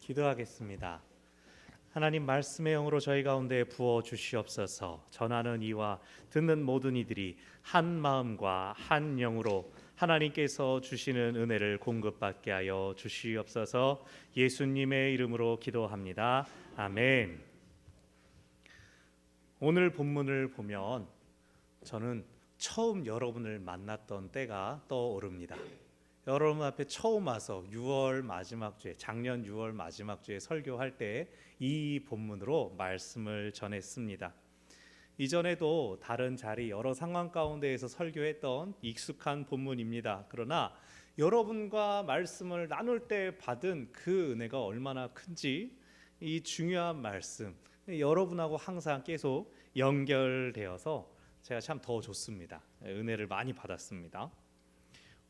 기도하겠습니다. 하나님 말씀의 영으로 저희 가운데 부어 주시옵소서. 전하는 이와 듣는 모든 이들이 한 마음과 한 영으로 하나님께서 주시는 은혜를 공급받게 하여 주시옵소서. 예수님의 이름으로 기도합니다. 아멘. 오늘 본문을 보면 저는 처음 여러분을 만났던 때가 떠오릅니다. 여러분 앞에 처음 와서 6월 마지막 주에, 작년 6월 마지막 주에 설교할 때 이 본문으로 말씀을 전했습니다. 이전에도 다른 자리 여러 상황 가운데에서 설교했던 익숙한 본문입니다. 그러나 여러분과 말씀을 나눌 때 받은 그 은혜가 얼마나 큰지, 이 중요한 말씀 여러분하고 항상 계속 연결되어서 제가 참 더 좋습니다. 은혜를 많이 받았습니다.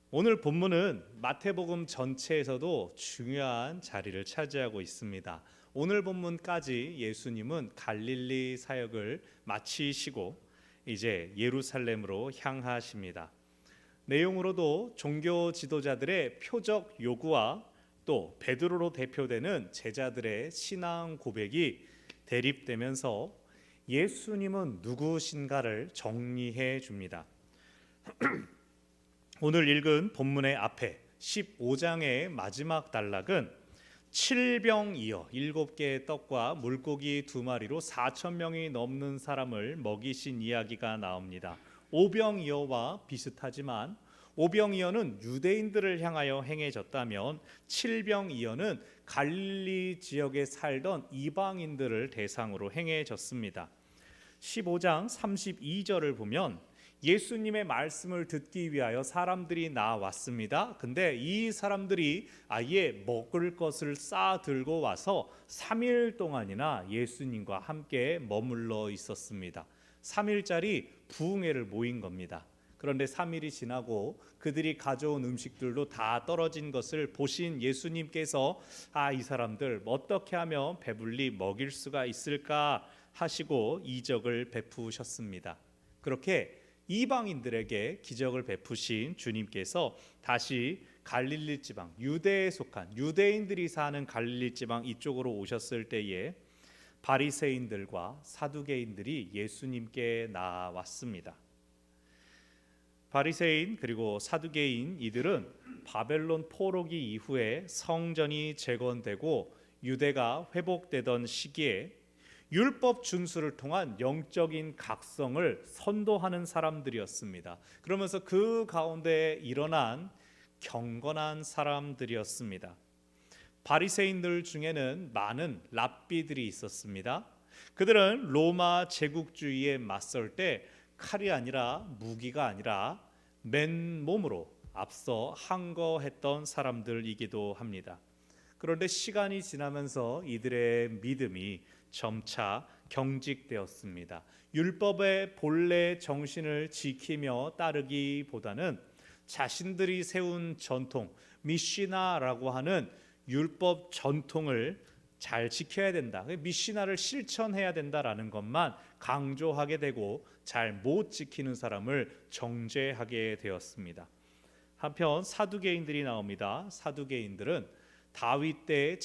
오늘 본문은 마태복음 전체에서도 중요한 자리를 차지하고 있습니다. 오늘 본문까지 예수님은 갈릴리 사역을 마치시고 이제 예루살렘으로 향하십니다. 내용으로도 종교 지도자들의 표적 요구와 또 베드로로 대표되는 제자들의 신앙 고백이 대립되면서 예수님은 누구신가를 정리해 줍니다. 오늘 읽은 본문의 앞에 15장의 마지막 단락은 7병이어 7개의 떡과 물고기 2마리로 4,000명이 넘는 사람을 먹이신 이야기가 나옵니다. 5병이어와 비슷하지만 5병이어는 유대인들을 향하여 행해졌다면 7병이어는 갈릴리 지역에 살던 이방인들을 대상으로 행해졌습니다. 15장 32절을 보면 예수님의 말씀을 듣기 위하여 사람들이 나왔습니다. 근데 이 사람들이 아예 먹을 것을 싸 들고 와서 3일 동안이나 예수님과 함께 머물러 있었습니다. 3일짜리 부흥회를 모인 겁니다. 그런데 3일이 지나고 그들이 가져온 음식들도 다 떨어진 것을 보신 예수님께서 이 사람들 어떻게 하면 배불리 먹일 수가 있을까 하시고 이적을 베푸셨습니다. 그렇게 이방인들에게 기적을 베푸신 주님께서 다시 갈릴리 지방, 유대에 속한 유대인들이 사는 갈릴리 지방 이쪽으로 오셨을 때에 바리새인들과 사두개인들이 예수님께 나왔습니다. 바리새인 그리고 사두개인 이들은 바벨론 포로기 이후에 성전이 재건되고 유대가 회복되던 시기에 율법 준수를 통한 영적인 각성을 선도하는 사람들이었습니다. 그러면서 그 가운데 일어난 경건한 사람들이었습니다. 바리새인들 중에는 많은 랍비들이 있었습니다. 그들은 로마 제국주의에 맞설 때 칼이 아니라 무기가 아니라 맨몸으로 앞서 항거했던 사람들이기도 합니다. 그런데 시간이 지나면서 이들의 믿음이 점차 경직되었습니다. 율법의 본래 정신을 지키며 따르기보다는 자신들이 세운 전통, 미시나라고 하는 율법 전통을 잘 지켜야 된다, 미시나를 실천해야 된다라는 것만 강조하게 되고 잘 못 지키는 사람을 정죄하게 되었습니다. 한편 사두개인들이 나옵니다. 사두개인들은 다윗 때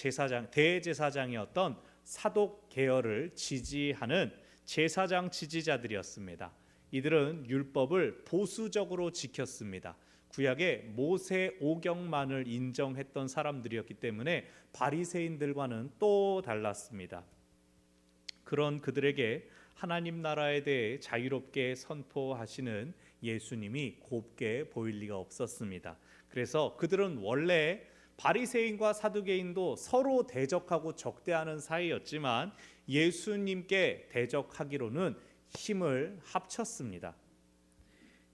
대제사장이었던 사독 계열을 지지하는 제사장 지지자들이었습니다. 이들은 율법을 보수적으로 지켰습니다. 구약의 모세 오경만을 인정했던 사람들이었기 때문에 바리새인들과는 또 달랐습니다. 그런 그들에게 하나님 나라에 대해 자유롭게 선포하시는 예수님이 곱게 보일 리가 없었습니다. 그래서 그들은 원래 바리새인과 사두개인도 서로 대적하고 적대하는 사이였지만 예수님께 대적하기로는 힘을 합쳤습니다.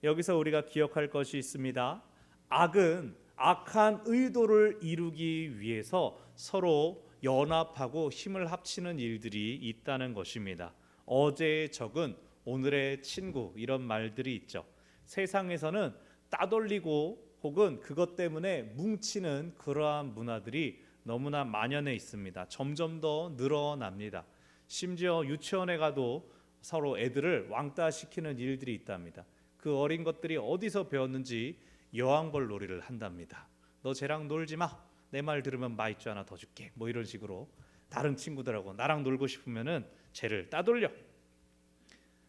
여기서 우리가 기억할 것이 있습니다. 악은 악한 의도를 이루기 위해서 서로 연합하고 힘을 합치는 일들이 있다는 것입니다. 어제의 적은 오늘의 친구, 이런 말들이 있죠. 세상에서는 따돌리고 혹은 그것 때문에 뭉치는 그러한 문화들이 너무나 만연해 있습니다. 점점 더 늘어납니다. 심지어 유치원에 가도 서로 애들을 왕따시키는 일들이 있답니다. 그 어린 것들이 어디서 배웠는지 여왕벌 놀이를 한답니다. 너 쟤랑 놀지 마, 내 말 들으면 마이쮸 하나 더 줄게. 뭐 이런 식으로 다른 친구들하고 나랑 놀고 싶으면은 쟤를 따돌려.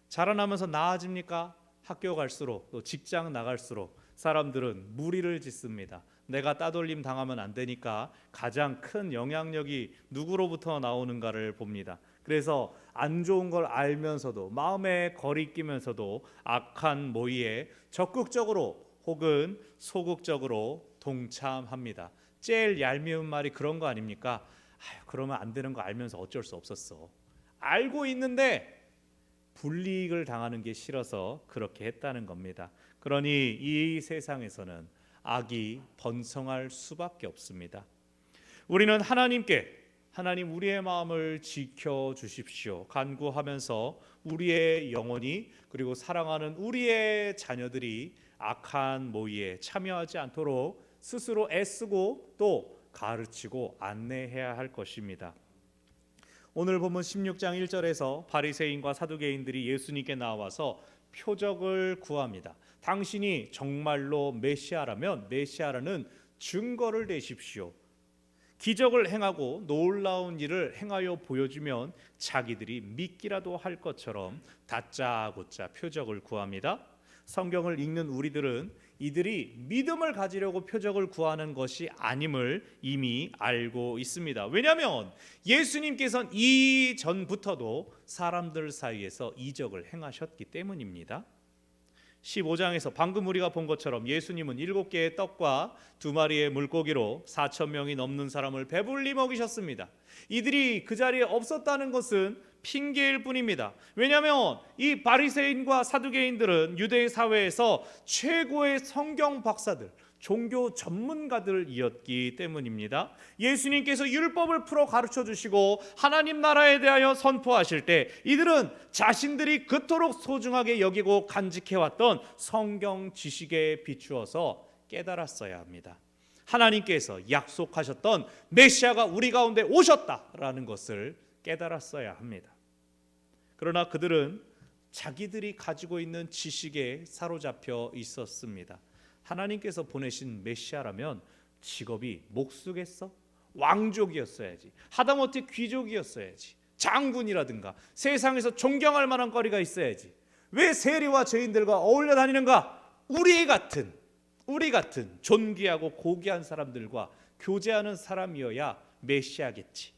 자라나면서 나아집니까? 학교 갈수록 또 직장 나갈수록 사람들은 무리를 짓습니다. 내가 따돌림 당하면 안 되니까 가장 큰 영향력이 누구로부터 나오는가를 봅니다. 그래서 안 좋은 걸 알면서도 마음에 거리끼면서도 악한 모의에 적극적으로 혹은 소극적으로 동참합니다. 제일 얄미운 말이 그런 거 아닙니까? 아유, 그러면 안 되는 거 알면서 어쩔 수 없었어. 알고 있는데 불이익을 당하는 게 싫어서 그렇게 했다는 겁니다. 그러니 이 세상에서는 악이 번성할 수밖에 없습니다. 우리는 하나님께 하나님 우리의 마음을 지켜주십시오 간구하면서 우리의 영혼이 그리고 사랑하는 우리의 자녀들이 악한 모의에 참여하지 않도록 스스로 애쓰고 또 가르치고 안내해야 할 것입니다. 오늘 본문 16장 1절에서 바리새인과 사두개인들이 예수님께 나와서 표적을 구합니다. 당신이 정말로 메시아라면 메시아라는 증거를 내십시오. 기적을 행하고 놀라운 일을 행하여 보여주면 자기들이 믿기라도 할 것처럼 다짜고짜 표적을 구합니다. 성경을 읽는 우리들은 이들이 믿음을 가지려고 표적을 구하는 것이 아님을 이미 알고 있습니다. 왜냐하면 예수님께서는 이전부터도 사람들 사이에서 이적을 행하셨기 때문입니다. 15장에서 방금 우리가 본 것처럼 예수님은 7개의 떡과 2마리의 물고기로 4,000명이 넘는 사람을 배불리 먹이셨습니다. 이들이 그 자리에 없었다는 것은 핑계일 뿐입니다. 왜냐하면 이 바리새인과 사두개인들은 유대 사회에서 최고의 성경 박사들, 종교 전문가들이었기 때문입니다. 예수님께서 율법을 풀어 가르쳐 주시고 하나님 나라에 대하여 선포하실 때 이들은 자신들이 그토록 소중하게 여기고 간직해왔던 성경 지식에 비추어서 깨달았어야 합니다. 하나님께서 약속하셨던 메시아가 우리 가운데 오셨다라는 것을 깨달았어야 합니다. 그러나 그들은 자기들이 가지고 있는 지식에 사로잡혀 있었습니다. 하나님께서 보내신 메시아라면 직업이 목수겠어? 왕족이었어야지. 하다못해 귀족이었어야지. 장군이라든가 세상에서 존경할 만한 거리가 있어야지. 왜 세리와 죄인들과 어울려 다니는가? 우리 같은 존귀하고 고귀한 사람들과 교제하는 사람이어야 메시아겠지.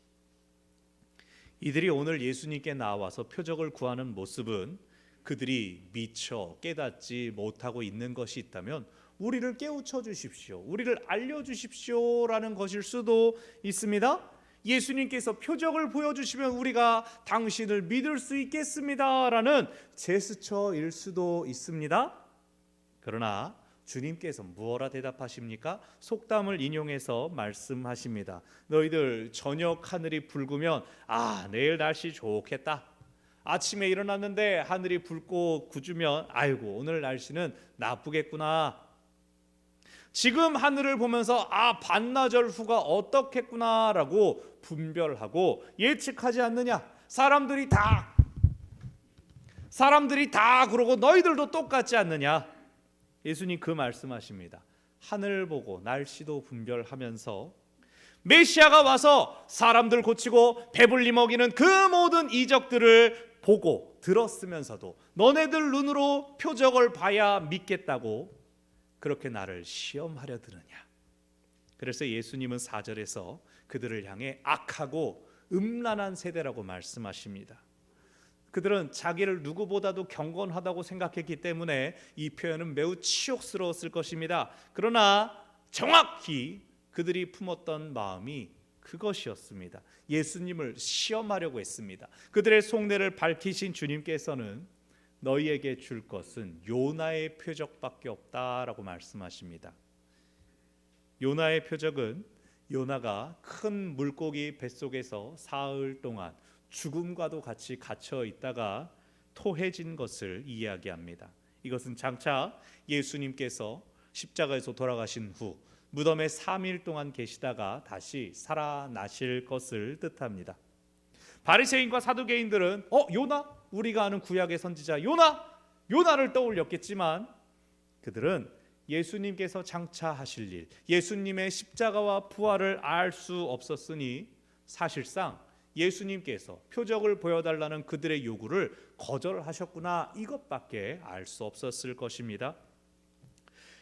이들이 오늘 예수님께 나와서 표적을 구하는 모습은 그들이 미처 깨닫지 못하고 있는 것이 있다면 우리를 깨우쳐 주십시오, 우리를 알려주십시오라는 것일 수도 있습니다. 예수님께서 표적을 보여주시면 우리가 당신을 믿을 수 있겠습니다라는 제스처일 수도 있습니다. 그러나 주님께서 무엇라 대답하십니까? 속담을 인용해서 말씀하십니다. 너희들 저녁 하늘이 붉으면 내일 날씨 좋겠다. 아침에 일어났는데 하늘이 붉고 구주면 아이고 오늘 날씨는 나쁘겠구나. 지금 하늘을 보면서 반나절 후가 어떻겠구나라고 분별하고 예측하지 않느냐? 사람들이 다 그러고 너희들도 똑같지 않느냐? 예수님 그 말씀하십니다. 하늘 보고 날씨도 분별하면서 메시아가 와서 사람들 고치고 배불리 먹이는 그 모든 이적들을 보고 들었으면서도 너네들 눈으로 표적을 봐야 믿겠다고 그렇게 나를 시험하려 드느냐? 그래서 예수님은 4절에서 그들을 향해 악하고 음란한 세대라고 말씀하십니다. 그들은 자기를 누구보다도 경건하다고 생각했기 때문에 이 표현은 매우 치욕스러웠을 것입니다. 그러나 정확히 그들이 품었던 마음이 그것이었습니다. 예수님을 시험하려고 했습니다. 그들의 속내를 밝히신 주님께서는 너희에게 줄 것은 요나의 표적밖에 없다라고 말씀하십니다. 요나의 표적은 요나가 큰 물고기 뱃속에서 사흘 동안 죽음과도 같이 갇혀 있다가 토해진 것을 이야기합니다. 이것은 장차 예수님께서 십자가에서 돌아가신 후 무덤에 3일 동안 계시다가 다시 살아나실 것을 뜻합니다. 바리새인과 사두개인들은 요나? 우리가 아는 구약의 선지자 요나를 떠올렸겠지만 그들은 예수님께서 장차 하실 일, 예수님의 십자가와 부활을 알 수 없었으니 사실상 예수님께서 표적을 보여달라는 그들의 요구를 거절하셨구나, 이것밖에 알 수 없었을 것입니다.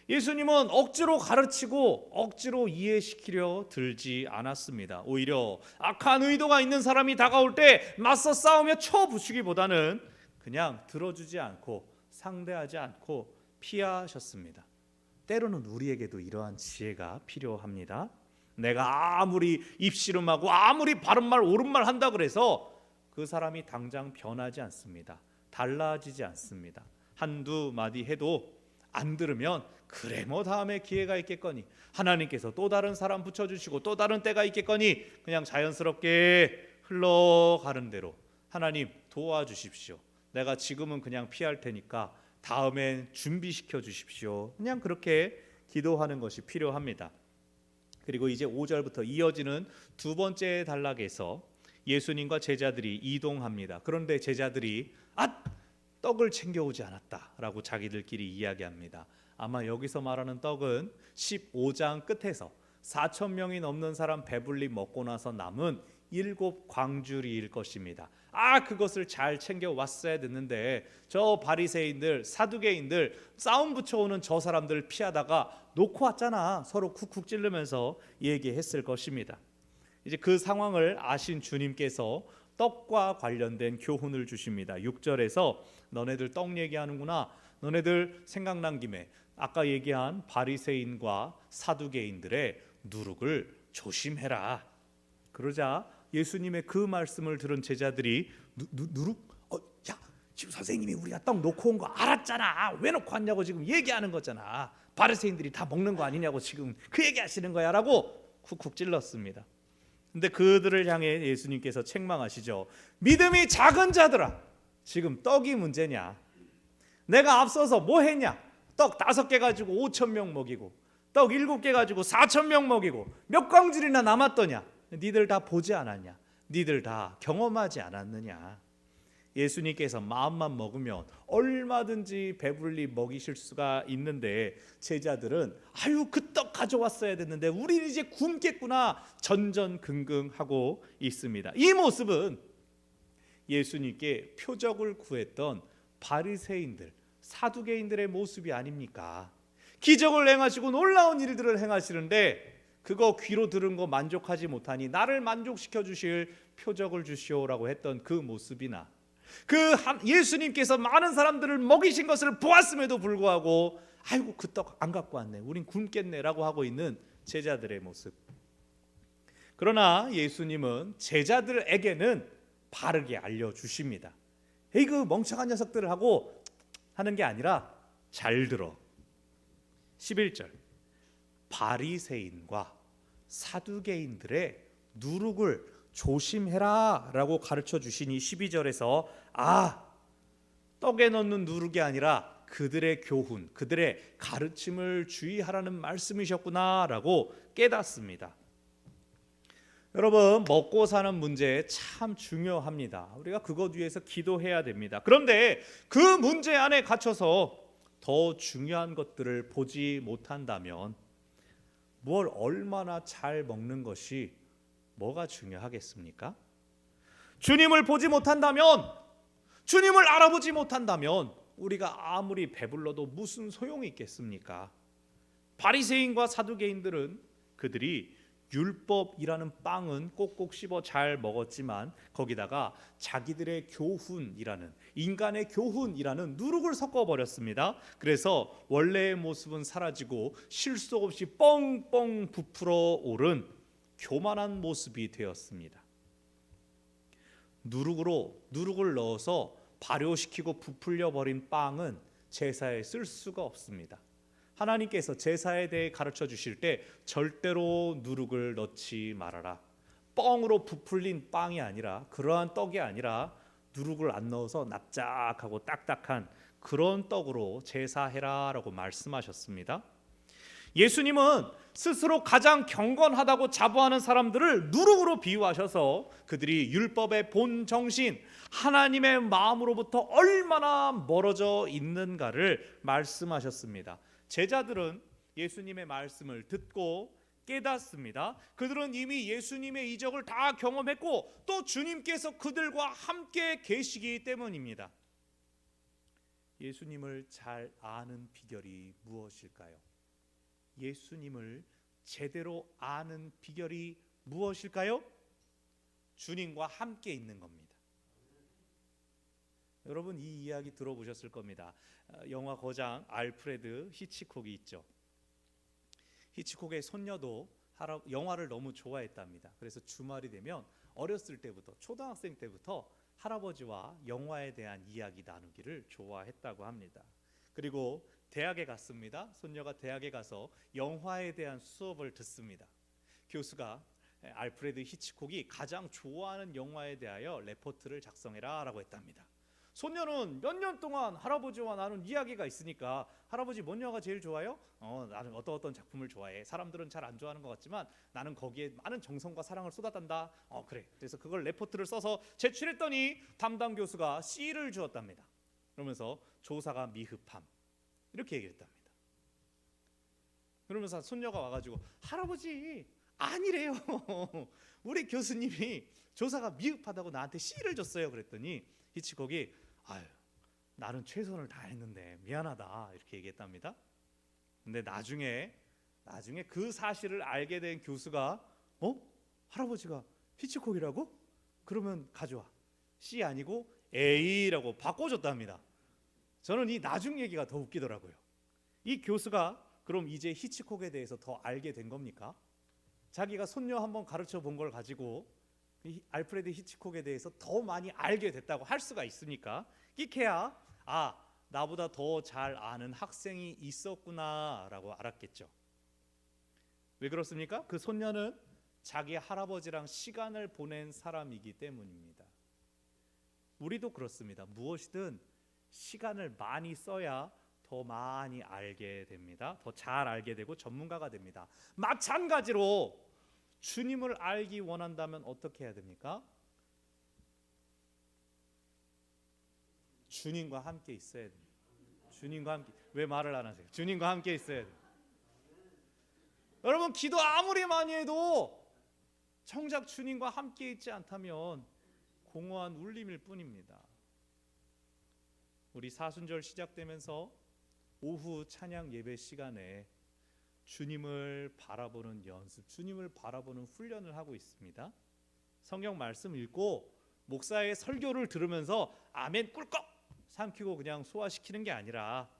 예수님은 억지로 가르치고 억지로 이해시키려 들지 않았습니다. 오히려 악한 의도가 있는 사람이 다가올 때 맞서 싸우며 쳐부수기보다는 그냥 들어주지 않고 상대하지 않고 피하셨습니다. 때로는 우리에게도 이러한 지혜가 필요합니다. 내가 아무리 입씨름하고 아무리 바른말 옳은말 한다 그래서 그 사람이 당장 변하지 않습니다. 달라지지 않습니다. 한두 마디 해도 안 들으면 그래 뭐 다음에 기회가 있겠거니, 하나님께서 또 다른 사람 붙여주시고 또 다른 때가 있겠거니, 그냥 자연스럽게 흘러가는 대로 하나님 도와주십시오, 내가 지금은 그냥 피할 테니까 다음엔 준비시켜 주십시오, 그냥 그렇게 기도하는 것이 필요합니다. 그리고 이제 5절부터 이어지는 두 번째 단락에서 예수님과 제자들이 이동합니다. 그런데 제자들이 떡을 챙겨오지 않았다라고 자기들끼리 이야기합니다. 아마 여기서 말하는 떡은 15장 끝에서 4천 명이 넘는 사람 배불리 먹고 나서 남은 7광주리일 것입니다. 그것을 잘 챙겨왔어야 됐는데 저 바리새인들 사두개인들 싸움 붙여오는 저 사람들을 피하다가 놓고 왔잖아, 서로 쿡쿡 찌르면서 얘기했을 것입니다. 이제 그 상황을 아신 주님께서 떡과 관련된 교훈을 주십니다. 6절에서 너네들 떡 얘기하는구나, 너네들 생각난 김에 아까 얘기한 바리새인과 사두개인들의 누룩을 조심해라. 그러자 예수님의 그 말씀을 들은 제자들이 누룩? 야, 지금 선생님이 우리가 떡 놓고 온 거 알았잖아, 왜 놓고 왔냐고 지금 얘기하는 거잖아, 바리새인들이 다 먹는 거 아니냐고 지금 그 얘기하시는 거야 라고 쿡쿡 찔렀습니다. 근데 그들을 향해 예수님께서 책망하시죠. 믿음이 작은 자들아, 지금 떡이 문제냐? 내가 앞서서 뭐 했냐? 떡 5개 가지고 5천 명 먹이고 떡 7개 가지고 4천 명 먹이고 몇 광줄이나 남았더냐? 니들 다 보지 않았냐? 니들 다 경험하지 않았느냐? 예수님께서 마음만 먹으면 얼마든지 배불리 먹이실 수가 있는데 제자들은 그 떡 가져왔어야 됐는데 우리는 이제 굶겠구나 전전긍긍하고 있습니다. 이 모습은 예수님께 표적을 구했던 바리새인들 사두개인들의 모습이 아닙니까? 기적을 행하시고 놀라운 일들을 행하시는데 그거 귀로 들은 거 만족하지 못하니 나를 만족시켜 주실 표적을 주시오라고 했던 그 모습이나 예수님께서 많은 사람들을 먹이신 것을 보았음에도 불구하고 그 떡 안 갖고 왔네, 우린 굶겠네라고 하고 있는 제자들의 모습. 그러나 예수님은 제자들에게는 바르게 알려주십니다. 그 멍청한 녀석들을 하고 하는 게 아니라 잘 들어. 11절 바리새인과 사두개인들의 누룩을 조심해라 라고 가르쳐 주시니 12절에서 떡에 넣는 누룩이 아니라 그들의 교훈, 그들의 가르침을 주의하라는 말씀이셨구나 라고 깨닫습니다. 여러분, 먹고 사는 문제 참 중요합니다. 우리가 그것 위해서 기도해야 됩니다. 그런데 그 문제 안에 갇혀서 더 중요한 것들을 보지 못한다면 뭘 얼마나 잘 먹는 것이 뭐가 중요하겠습니까? 주님을 보지 못한다면, 주님을 알아보지 못한다면 우리가 아무리 배불러도 무슨 소용이 있겠습니까? 바리새인과 사두개인들은 그들이 율법이라는 빵은 꼭꼭 씹어 잘 먹었지만 거기다가 자기들의 교훈이라는, 인간의 교훈이라는 누룩을 섞어버렸습니다. 그래서 원래의 모습은 사라지고 실속 없이 뻥뻥 부풀어 오른 교만한 모습이 되었습니다. 누룩을 넣어서 발효시키고 부풀려 버린 빵은 제사에 쓸 수가 없습니다. 하나님께서 제사에 대해 가르쳐 주실 때 절대로 누룩을 넣지 말아라. 뻥으로 부풀린 빵이 아니라, 그러한 떡이 아니라 누룩을 안 넣어서 납작하고 딱딱한 그런 떡으로 제사해라 라고 말씀하셨습니다. 예수님은 스스로 가장 경건하다고 자부하는 사람들을 누룩으로 비유하셔서 그들이 율법의 본 정신, 하나님의 마음으로부터 얼마나 멀어져 있는가를 말씀하셨습니다. 제자들은 예수님의 말씀을 듣고 깨닫습니다. 그들은 이미 예수님의 이적을 다 경험했고 또 주님께서 그들과 함께 계시기 때문입니다. 예수님을 잘 아는 비결이 무엇일까요? 예수님을 제대로 아는 비결이 무엇일까요? 주님과 함께 있는 겁니다. 여러분 이 이야기 들어보셨을 겁니다. 영화 거장 알프레드 히치콕이 있죠. 히치콕의 손녀도 영화를 너무 좋아했답니다. 그래서 주말이 되면 어렸을 때부터 초등학생 때부터 할아버지와 영화에 대한 이야기 나누기를 좋아했다고 합니다. 그리고 대학에 갔습니다. 손녀가 대학에 가서 영화에 대한 수업을 듣습니다. 교수가 알프레드 히치콕이 가장 좋아하는 영화에 대하여 레포트를 작성해라 라고 했답니다. 손녀는 몇 년 동안 할아버지와 나눈 이야기가 있으니까 할아버지 뭔 영화가 제일 좋아요? 나는 어떤 작품을 좋아해. 사람들은 잘 안 좋아하는 것 같지만 나는 거기에 많은 정성과 사랑을 쏟았단다. 그래. 그래서 그걸 레포트를 써서 제출했더니 담당 교수가 C를 주었답니다. 그러면서 조사가 미흡함 이렇게 얘기했답니다. 그러면서 손녀가 와가지고 할아버지 아니래요. 우리 교수님이 조사가 미흡하다고 나한테 C를 줬어요. 그랬더니 히치콕이 아유 나는 최선을 다했는데 미안하다 이렇게 얘기했답니다. 근데 나중에 그 사실을 알게 된 교수가 할아버지가 히치콕이라고? 그러면 가져와. C 아니고 A라고 바꿔줬답니다. 저는 이 나중 얘기가 더 웃기더라고요. 이 교수가 그럼 이제 히치콕에 대해서 더 알게 된 겁니까? 자기가 손녀 한번 가르쳐 본 걸 가지고 알프레드 히치콕에 대해서 더 많이 알게 됐다고 할 수가 있습니까? 이케야 나보다 더 잘 아는 학생이 있었구나라고 알았겠죠. 왜 그렇습니까? 그 손녀는 자기 할아버지랑 시간을 보낸 사람이기 때문입니다. 우리도 그렇습니다. 무엇이든 시간을 많이 써야 더 많이 알게 됩니다. 더 잘 알게 되고 전문가가 됩니다. 마찬가지로 주님을 알기 원한다면 어떻게 해야 됩니까? 주님과 함께 있어야 됩니다. 주님과 함께. 왜 말을 안 하세요? 주님과 함께 있어야 돼요. 여러분 기도 아무리 많이 해도 정작 주님과 함께 있지 않다면 공허한 울림일 뿐입니다. 우리 사순절 시작되면서 오후 찬양 예배 시간에 주님을 바라보는 연습, 주님을 바라보는 훈련을 하고 있습니다. 성경 말씀 읽고 목사의 설교를 들으면서 아멘 꿀꺽 삼키고 그냥 소화시키는 게 아니라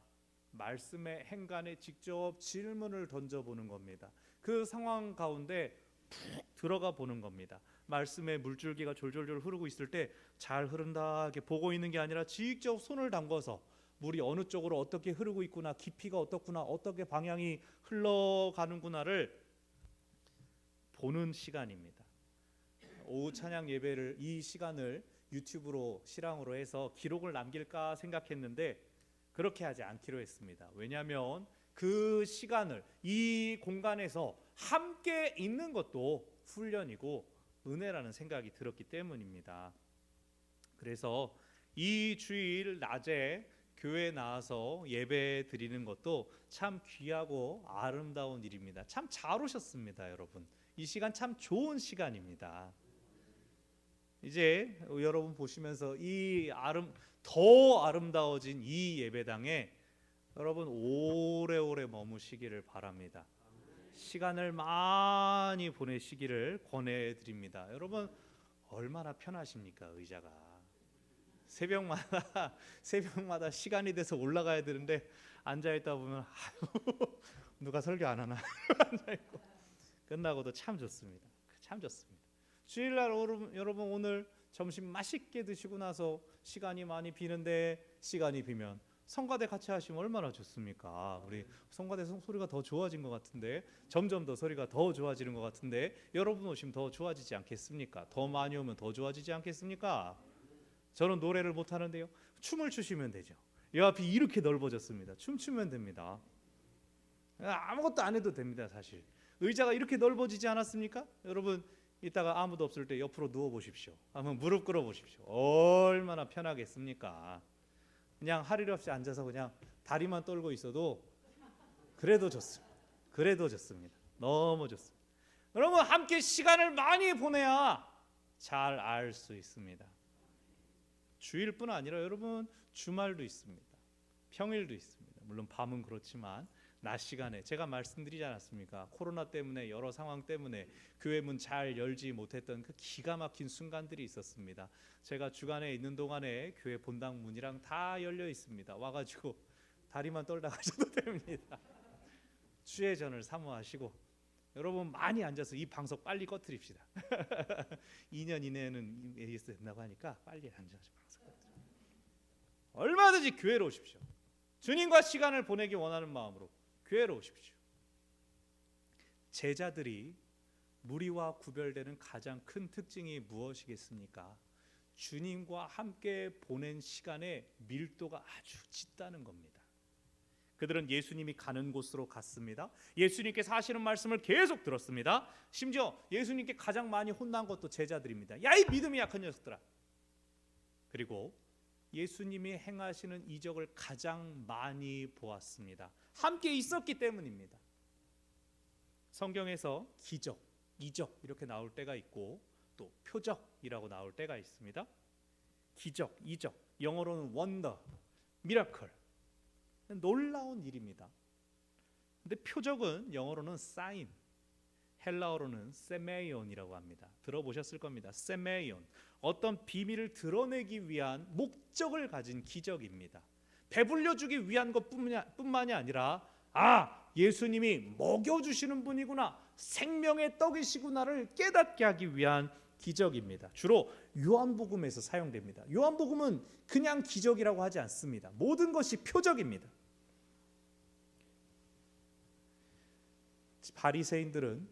말씀의 행간에 직접 질문을 던져보는 겁니다. 그 상황 가운데 푹 들어가 보는 겁니다. 말씀의 물줄기가 졸졸졸 흐르고 있을 때 잘 흐른다 이렇게 보고 있는 게 아니라 직접 손을 담궈서 물이 어느 쪽으로 어떻게 흐르고 있구나, 깊이가 어떻구나, 어떻게 방향이 흘러가는구나를 보는 시간입니다. 오후 찬양 예배를 이 시간을 유튜브로 실황으로 해서 기록을 남길까 생각했는데 그렇게 하지 않기로 했습니다. 왜냐하면 그 시간을 이 공간에서 함께 있는 것도 훈련이고 은혜라는 생각이 들었기 때문입니다. 그래서 이 주일 낮에 교회에 나와서 예배 드리는 것도 참 귀하고 아름다운 일입니다. 참 잘 오셨습니다, 여러분. 이 시간 참 좋은 시간입니다. 이제 여러분 보시면서 더 아름다워진 이 예배당에 여러분 오래오래 머무시기를 바랍니다. 시간을 많이 보내시기를 권해드립니다. 여러분 얼마나 편하십니까? 의자가 새벽마다 시간이 돼서 올라가야 되는데 앉아있다 보면 누가 설교 안 하나 앉아있고 끝나고도 참 좋습니다. 참 좋습니다. 주일날 여러분 오늘 점심 맛있게 드시고 나서 시간이 많이 비는데 시간이 비면 성가대 같이 하시면 얼마나 좋습니까? 우리 성가대 소리가 더 좋아진 것 같은데 점점 더 소리가 더 좋아지는 것 같은데 여러분 오시면 더 좋아지지 않겠습니까? 더 많이 오면 더 좋아지지 않겠습니까? 저는 노래를 못하는데요. 춤을 추시면 되죠. 이 앞이 이렇게 넓어졌습니다. 춤추면 됩니다. 아무것도 안 해도 됩니다. 사실 의자가 이렇게 넓어지지 않았습니까? 여러분 이따가 아무도 없을 때 옆으로 누워 보십시오. 한번 무릎 꿇어 보십시오. 얼마나 편하겠습니까? 그냥 할 일 없이 앉아서 그냥 다리만 떨고 있어도 그래도 좋습니다. 그래도 좋습니다. 너무 좋습니다. 여러분 함께 시간을 많이 보내야 잘 알 수 있습니다. 주일뿐 아니라 여러분 주말도 있습니다. 평일도 있습니다. 물론 밤은 그렇지만 낮 시간에 제가 말씀드리지 않았습니까? 코로나 때문에 여러 상황 때문에 교회 문 잘 열지 못했던 그 기가 막힌 순간들이 있었습니다. 제가 주간에 있는 동안에 교회 본당 문이랑 다 열려 있습니다. 와가지고 다리만 떨다 가셔도 됩니다. 주의 전을 사모하시고 여러분 많이 앉아서 이 방석 빨리 꺼트립시다. 2년 이내에는 AS 된다고 하니까 빨리 앉아서 방석 꺼트립시다. 얼마든지 교회로 오십시오. 주님과 시간을 보내기 원하는 마음으로 교회로 오십시오. 제자들이 무리와 구별되는 가장 큰 특징이 무엇이겠습니까? 주님과 함께 보낸 시간의 밀도가 아주 짙다는 겁니다. 그들은 예수님이 가는 곳으로 갔습니다. 예수님께서 하시는 말씀을 계속 들었습니다. 심지어 예수님께 가장 많이 혼난 것도 제자들입니다. 야, 이 믿음이 약한 녀석들아. 그리고 예수님이 행하시는 이적을 가장 많이 보았습니다. 함께 있었기 때문입니다. 성경에서 기적, 이적 이렇게 나올 때가 있고 또 표적이라고 나올 때가 있습니다. 기적, 이적, 영어로는 원더, 미라클, 놀라운 일입니다. 근데 표적은 영어로는 사인, 헬라어로는 세메이온이라고 합니다. 들어보셨을 겁니다. 세메이온, 어떤 비밀을 드러내기 위한 목적을 가진 기적입니다. 배불려주기 위한 것뿐만이 아니라 예수님이 먹여주시는 분이구나, 생명의 떡이시구나를 깨닫게 하기 위한 기적입니다. 주로 요한복음에서 사용됩니다. 요한복음은 그냥 기적이라고 하지 않습니다. 모든 것이 표적입니다. 바리새인들은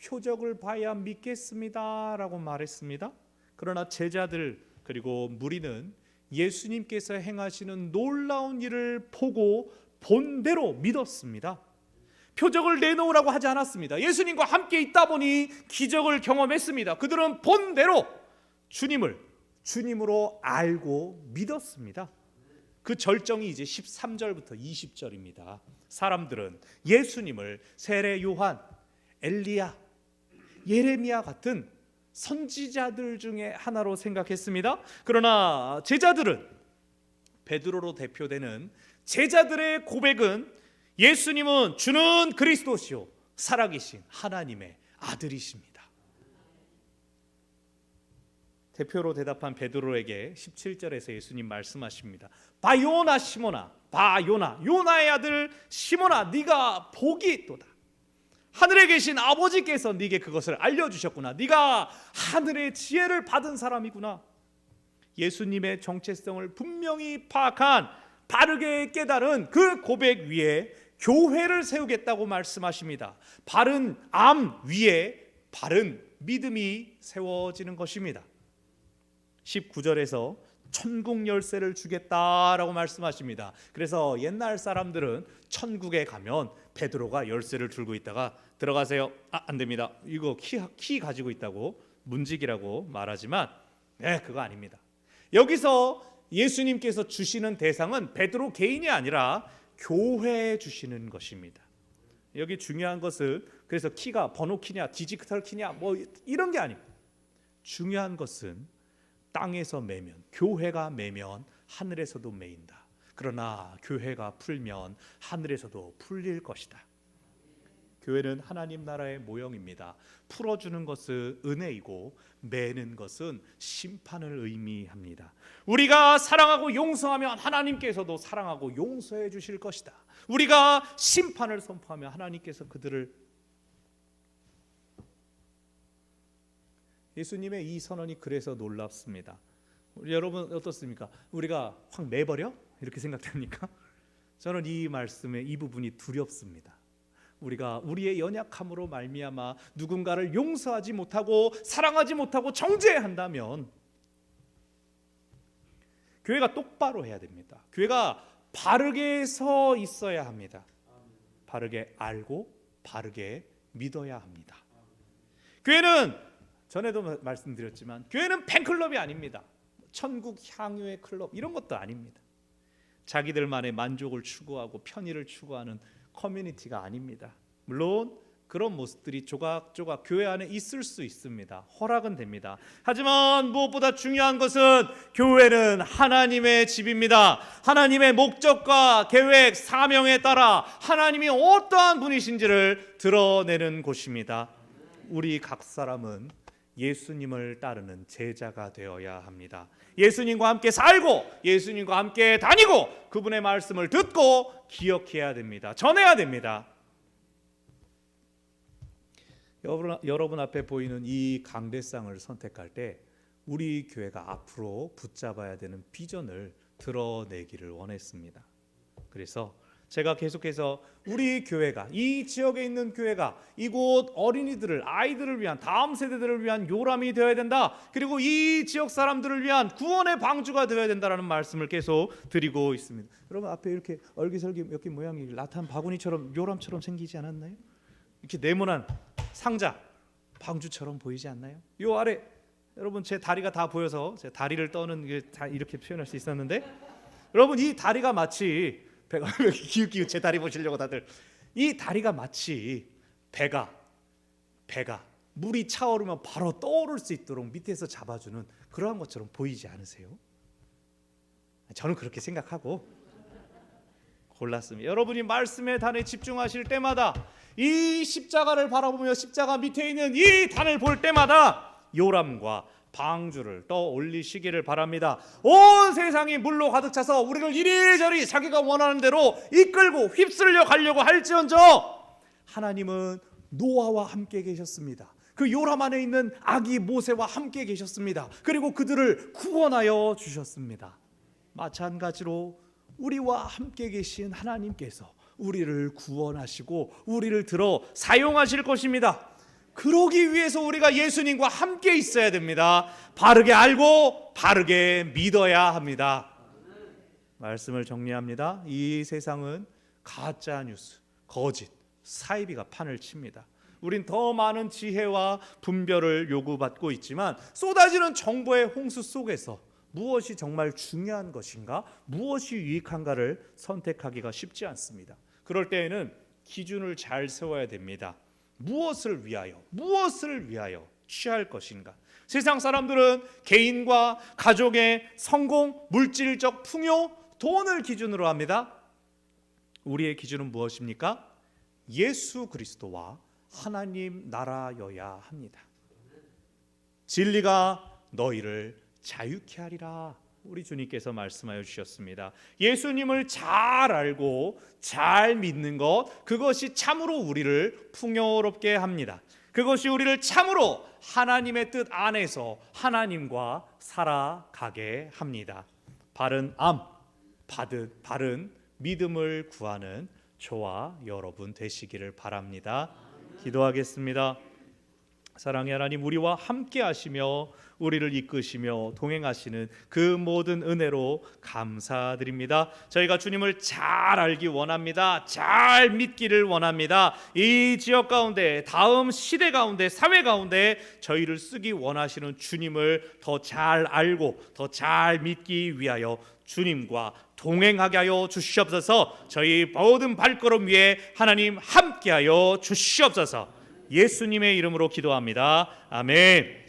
표적을 봐야 믿겠습니다라고 말했습니다. 그러나 제자들 그리고 무리는 예수님께서 행하시는 놀라운 일을 보고 본대로 믿었습니다. 표적을 내놓으라고 하지 않았습니다. 예수님과 함께 있다 보니 기적을 경험했습니다. 그들은 본대로 주님으로 알고 믿었습니다. 그 절정이 이제 13절부터 20절입니다. 사람들은 예수님을 세례 요한, 엘리야, 예레미야 같은 선지자들 중에 하나로 생각했습니다. 그러나 제자들은, 베드로로 대표되는 제자들의 고백은 예수님은 주는 그리스도시요 살아계신 하나님의 아들이십니다. 대표로 대답한 베드로에게 17절에서 예수님 말씀하십니다. 바요나 시모나, 바요나, 요나의 아들 시모나, 네가 복이 있도다. 하늘에 계신 아버지께서 네게 그것을 알려주셨구나. 네가 하늘의 지혜를 받은 사람이구나. 예수님의 정체성을 분명히 파악한, 바르게 깨달은 그 고백 위에 교회를 세우겠다고 말씀하십니다. 바른 암 위에 바른 믿음이 세워지는 것입니다. 19절에서 천국 열쇠를 주겠다라고 말씀하십니다. 그래서 옛날 사람들은 천국에 가면 베드로가 열쇠를 들고 있다가 들어가세요. 안 됩니다. 이거 키 가지고 있다고 문지기라고 말하지만 그거 아닙니다. 여기서 예수님께서 주시는 대상은 베드로 개인이 아니라 교회에 주시는 것입니다. 여기 중요한 것은 그래서 키가 번호 키냐 디지털 키냐 뭐 이런 게 아닙니다. 중요한 것은 땅에서 매면, 교회가 매면 하늘에서도 매인다. 그러나 교회가 풀면 하늘에서도 풀릴 것이다. 교회는 하나님 나라의 모형입니다. 풀어주는 것은 은혜이고 매는 것은 심판을 의미합니다. 우리가 사랑하고 용서하면 하나님께서도 사랑하고 용서해 주실 것이다. 우리가 심판을 선포하면 하나님께서 그들을, 예수님의 이 선언이 그래서 놀랍습니다. 여러분 어떻습니까? 우리가 확 매버려? 이렇게 생각됩니까? 저는 이 말씀의 이 부분이 두렵습니다. 우리가 우리의 연약함으로 말미암아 누군가를 용서하지 못하고 사랑하지 못하고 정죄한다면 교회가 똑바로 해야 됩니다. 교회가 바르게 서 있어야 합니다. 바르게 알고 바르게 믿어야 합니다. 교회는 전에도 말씀드렸지만 교회는 팬클럽이 아닙니다. 천국 향유의 클럽 이런 것도 아닙니다. 자기들만의 만족을 추구하고 편의를 추구하는 커뮤니티가 아닙니다. 물론 그런 모습들이 조각조각 교회 안에 있을 수 있습니다. 허락은 됩니다. 하지만 무엇보다 중요한 것은 교회는 하나님의 집입니다. 하나님의 목적과 계획, 사명에 따라 하나님이 어떠한 분이신지를 드러내는 곳입니다. 우리 각 사람은 예수님을 따르는 제자가 되어야 합니다. 예수님과 함께 살고 예수님과 함께 다니고 그분의 말씀을 듣고 기억해야 됩니다. 전해야 됩니다. 여러분 앞에 보이는 이 강대상을 선택할 때 우리 교회가 앞으로 붙잡아야 되는 비전을 드러내기를 원했습니다. 그래서 제가 계속해서 우리 교회가, 이 지역에 있는 교회가 이곳 어린이들을, 아이들을 위한, 다음 세대들을 위한 요람이 되어야 된다. 그리고 이 지역 사람들을 위한 구원의 방주가 되어야 된다라는 말씀을 계속 드리고 있습니다. 여러분 앞에 이렇게 얼기설기 몇 개 모양이 라탄 바구니처럼 요람처럼 생기지 않았나요? 이렇게 네모난 상자, 방주처럼 보이지 않나요? 요 아래 여러분 제 다리가 다 보여서 제 다리를 떠는 게 다 이렇게 표현할 수 있었는데 여러분 이 다리가 마치 배가 기웃기웃 제 다리 보시려고 다들 이 다리가 마치 배가 물이 차오르면 바로 떠오를 수 있도록 밑에서 잡아주는 그러한 것처럼 보이지 않으세요? 저는 그렇게 생각하고 골랐습니다. 여러분이 말씀의 단에 집중하실 때마다 이 십자가를 바라보며 십자가 밑에 있는 이 단을 볼 때마다 요람과 방주를 떠올리시기를 바랍니다. 온 세상이 물로 가득 차서 우리를 이리저리 자기가 원하는 대로 이끌고 휩쓸려 가려고 할지언정 하나님은 노아와 함께 계셨습니다. 그 요람 안에 있는 아기 모세와 함께 계셨습니다. 그리고 그들을 구원하여 주셨습니다. 마찬가지로 우리와 함께 계신 하나님께서 우리를 구원하시고 우리를 들어 사용하실 것입니다. 그러기 위해서 우리가 예수님과 함께 있어야 됩니다. 바르게 알고 바르게 믿어야 합니다. 말씀을 정리합니다. 이 세상은 가짜 뉴스, 거짓, 사이비가 판을 칩니다. 우린 더 많은 지혜와 분별을 요구받고 있지만 쏟아지는 정보의 홍수 속에서 무엇이 정말 중요한 것인가, 무엇이 유익한가를 선택하기가 쉽지 않습니다. 그럴 때에는 기준을 잘 세워야 됩니다. 무엇을 위하여 취할 것인가? 세상 사람들은 개인과 가족의 성공, 물질적 풍요, 돈을 기준으로 합니다. 우리의 기준은 무엇입니까? 예수 그리스도와 하나님 나라여야 합니다. 진리가 너희를 자유케 하리라. 우리 주님께서 말씀하여 주셨습니다. 예수님을 잘 알고 잘 믿는 것, 그것이 참으로 우리를 풍요롭게 합니다. 그것이 우리를 참으로 하나님의 뜻 안에서 하나님과 살아가게 합니다. 바른 바른 믿음을 구하는 저와 여러분 되시기를 바랍니다. 기도하겠습니다. 사랑의 하나님, 우리와 함께 하시며 우리를 이끄시며 동행하시는 그 모든 은혜로 감사드립니다. 저희가 주님을 잘 알기 원합니다. 잘 믿기를 원합니다. 이 지역 가운데, 다음 시대 가운데, 사회 가운데 저희를 쓰기 원하시는 주님을 더 잘 알고 더 잘 믿기 위하여 주님과 동행하게 하여 주시옵소서. 저희 모든 발걸음 위에 하나님 함께하여 주시옵소서. 예수님의 이름으로 기도합니다. 아멘.